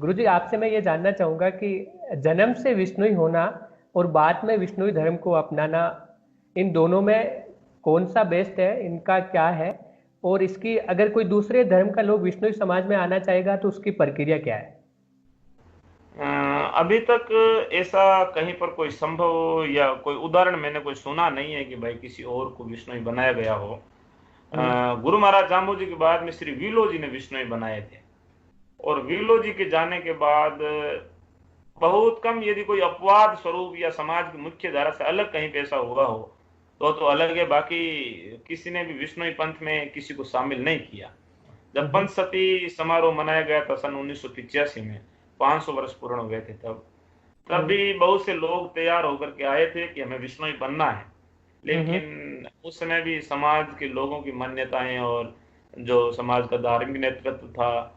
गुरुजी, आपसे मैं ये जानना चाहूँगा कि जन्म से विष्णुई होना और बाद में विष्णुई धर्म को अपनाना, इन दोनों में कौन-सा बेस्ट है? इनका क्या है? और इसकी अगर कोई दूसरे धर्म का लोग विष्णुई समाज में आना चाहेगा तो उसकी प्रक्रिया क्या है? अ, अभी तक ऐसा कहीं पर कोई संभव या कोई उदाहरण मैंने कोई सुना नहीं है कि भाई किसी और को विष्णुई बनाया गया हो। हुँ, गुरु महाराज जाम्बू जी के बाद में श्री वीलो जी ने विष्णुई बनाए थे, और वीलो जी के जाने के बाद बहुत कम, यदि कोई अपवाद स्वरूप या समाज की मुख्य धारा से अलग कहीं पे ऐसा हुआ हो तो अलग है, बाकी किसी ने भी विष्णुई पंथ में किसी को शामिल नहीं किया। हुँ, जब हुँ, पंचसती समारोह मनाया गया था सन 1985 में, 500 वर्ष पूर्ण हुए थे तब तब हुँ, भी बहुत से लोग तैयार होकर के आए थे कि हमें विश्नोई बनना है। हुँ, हुँ, लेकिन उस समय भी समाज के लोगों की मान्यताएं और जो समाज का धार्मिक नेतृत्व था,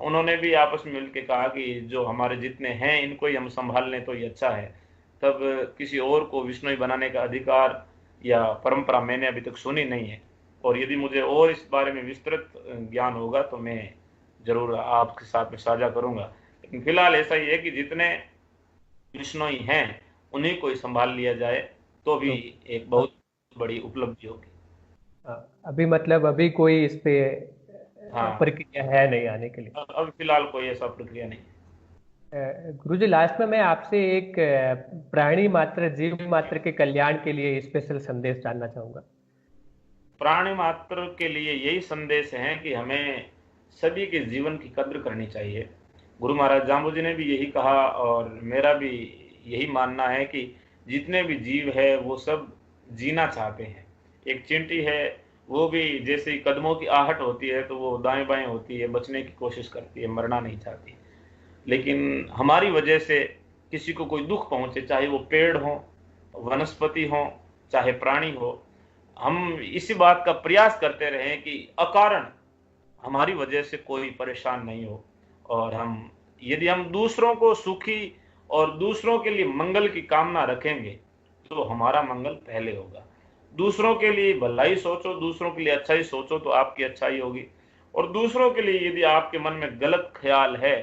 उन्होंने भी आपस में मिलकर कहा कि जो हमारे जितने हैं इनको ही हम संभाल लें तो ये अच्छा है। तब किसी और को विश्नोई बनाने का अधिकार या परंपरा मैंने अभी तक सुनी नहीं है। और यदि मुझे और इस बारे में विस्तृत ज्ञान होगा तो मैं जरूर आपके साथ में साझा करूंगा। लेकिन फिलहाल ऐसा ही है कि जितने बिश्नोई हैं उन्हीं को ही संभाल लिया जाए तो भी ओके। एक बहुत बड़ी उपलब्धि होगी। अभी मतलब अभी कोई इस पे हाँ, प्रक्रिया है नहीं आने के लिए। अब फिलहाल कोई ऐसा प्रक्रिया नहीं है। गुरुजी, लास्ट में मैं आपसे एक प्राणी मात्र, जीव मात्र के कल्याण के लिए स्पेशल संदेश जानना चाहूँगा। प्राणी मात्र के लिए यही संदेश है कि हमें सभी के जीवन की कद्र करनी चाहिए। गुरु महाराज जाम्बू जी ने भी यही कहा, और मेरा भी यही मानना है कि जितने भी जीव है वो सब जीना चाहते हैं। एक चींटी है, वो भी जैसे ही कदमों की आहट होती है तो वो दाएं बाएं होती है, बचने की कोशिश करती है, मरना नहीं चाहती। लेकिन हमारी वजह से किसी को कोई दुख पहुंचे, चाहे वो पेड़ हो, वनस्पति हो, चाहे प्राणी हो, हम इसी बात का प्रयास करते रहें कि अकारण हमारी वजह से कोई परेशान नहीं हो। और हम, यदि हम दूसरों को सुखी और दूसरों के लिए मंगल की कामना रखेंगे तो हमारा मंगल पहले होगा। दूसरों के लिए भलाई सोचो, दूसरों के लिए अच्छाई सोचो तो आपकी अच्छाई होगी। और दूसरों के लिए यदि आपके मन में गलत ख्याल है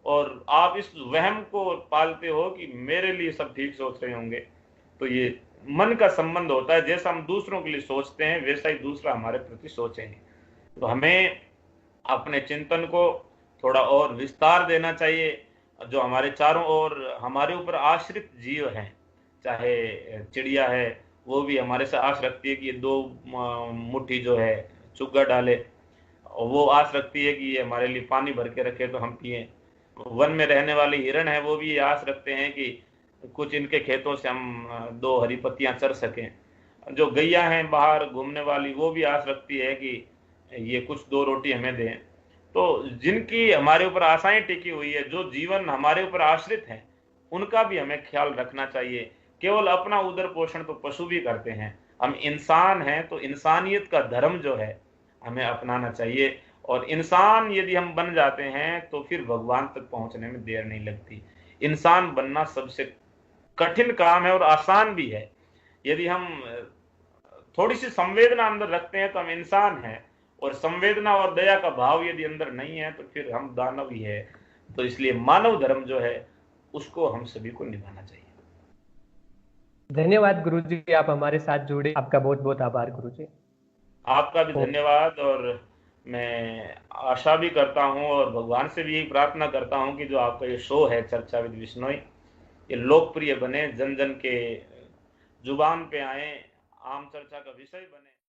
और आप इस वहम को पालते हो कि मेरे लिए सब ठीक सोच रहे होंगे, तो ये मन का संबंध होता है। जैसा हम दूसरों के लिए सोचते हैं वैसा ही दूसरा हमारे प्रति सोचेंगे। तो हमें अपने चिंतन को थोड़ा और विस्तार देना चाहिए। जो हमारे चारों ओर हमारे ऊपर आश्रित जीव हैं, चाहे चिड़िया है, वो भी हमारे से आस रखती है कि ये दो मुट्ठी जो है चुग्गा डाले, और वो आस रखती है कि ये हमारे लिए पानी भर के रखे तो हम पिए। वन में रहने वाले हिरण है, वो भी ये आस रखते हैं कि कुछ इनके खेतों से हम दो हरी पत्तियां चर सकें। जो गैया हैं बाहर घूमने वाली, वो भी आस रखती है कि ये कुछ दो रोटी हमें दें। तो जिनकी हमारे ऊपर आशाएं टिकी हुई है, जो जीवन हमारे ऊपर आश्रित है, उनका भी हमें ख्याल रखना चाहिए। केवल अपना उदर पोषण तो पशु भी करते हैं, हम इंसान हैं तो इंसानियत का धर्म जो है हमें अपनाना चाहिए। और इंसान यदि हम बन जाते हैं तो फिर भगवान तक पहुंचने में देर नहीं लगती। इंसान बनना सबसे कठिन काम है और आसान भी है। यदि हम थोड़ी सी संवेदना अंदर रखते हैं तो हम इंसान हैं, और संवेदना और दया का भाव यदि अंदर नहीं है तो फिर हम दानव ही है। तो इसलिए मानव धर्म जो है उसको हम सभी को निभाना चाहिए। धन्यवाद गुरुजी, आप हमारे साथ जुड़े, आपका बहुत बहुत आभार गुरुजी। आपका भी और धन्यवाद। और मैं आशा भी करता हूं और भगवान से भी यही प्रार्थना करता हूं कि जो आपका ये शो है चर्चा विद विश्नोई, ये लोकप्रिय बने, जन जन के जुबान पे आए, आम चर्चा का विषय बने।